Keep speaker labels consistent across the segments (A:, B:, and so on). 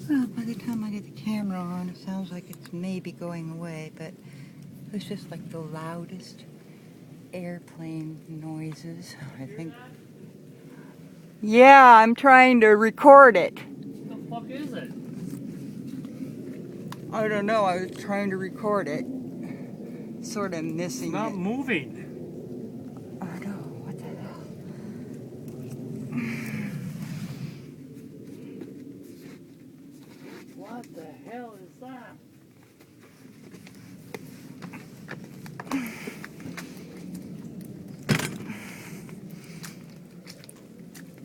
A: Well, by the time I get the camera on, it sounds like it's maybe going away, but it's just like the loudest airplane noises, I think. Yeah, I'm trying to record it.
B: What the fuck is it?
A: I don't know, I was trying to record it. Sort of missing
B: It's not
A: it.
B: moving.
A: I know, what the hell?
B: What the hell is that?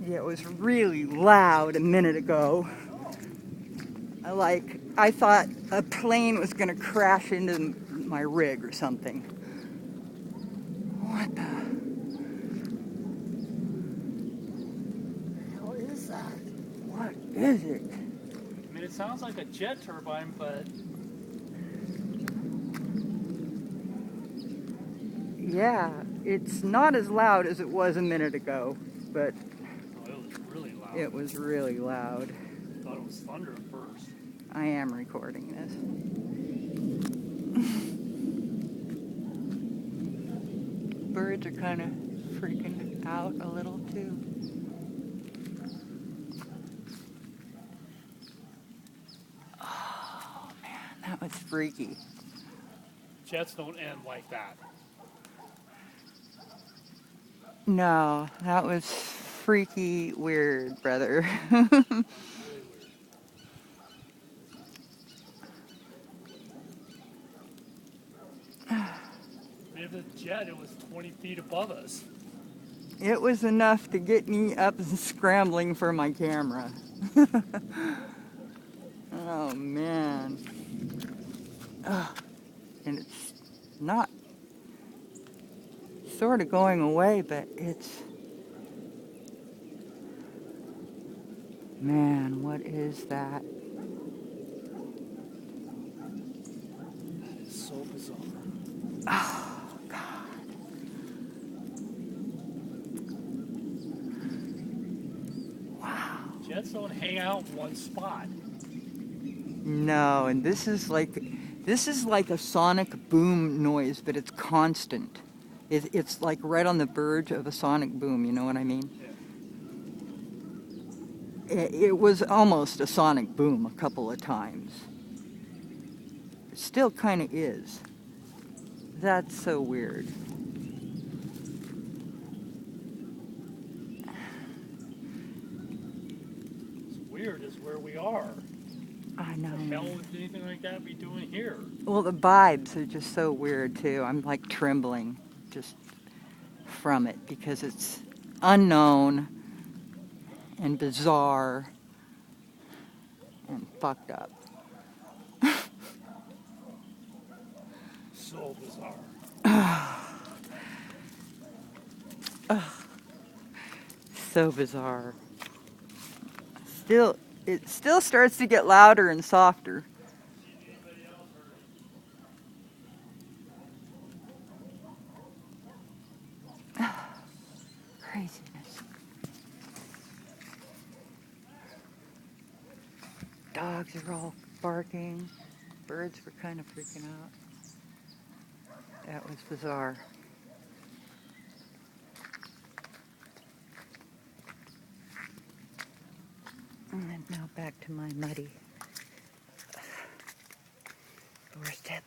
A: Yeah, it was really loud a minute ago. I thought a plane was gonna crash into my rig or something. What the hell is that? What is it?
B: I mean, it sounds like a jet turbine, but
A: Yeah, it's not as loud as it was a minute ago, but
B: oh, it was really loud.
A: it was really loud.
B: I thought it was thunder at first.
A: I am recording this. Birds are kind of freaking out a little too. Oh man, that was freaky.
B: Jets don't end like that.
A: No, that was freaky weird, brother.
B: Really weird. I mean, if it's a jet, it was 20 feet above us.
A: It was enough to get me up and scrambling for my camera. Oh man. Ugh. And it's not sort of going away, but it's... Man, what is that?
B: That is so bizarre.
A: Oh, God. Wow.
B: Jets don't hang out in one spot.
A: No, and this is like a sonic boom noise, but it's constant. It's like right on the verge of a sonic boom, you know what I mean?
B: Yeah.
A: It was almost a sonic boom a couple of times. It still kind of is. That's so weird.
B: What's weird is where we are.
A: I know.
B: What the hell would anything like that be doing here?
A: Well, the vibes are just so weird too. I'm like trembling just from it because it's unknown and bizarre and fucked up.
B: So bizarre.
A: So bizarre. It still starts to get louder and softer. Craziness. Dogs are all barking. Birds were kind of freaking out. That was bizarre. And now back to my muddy doorstep.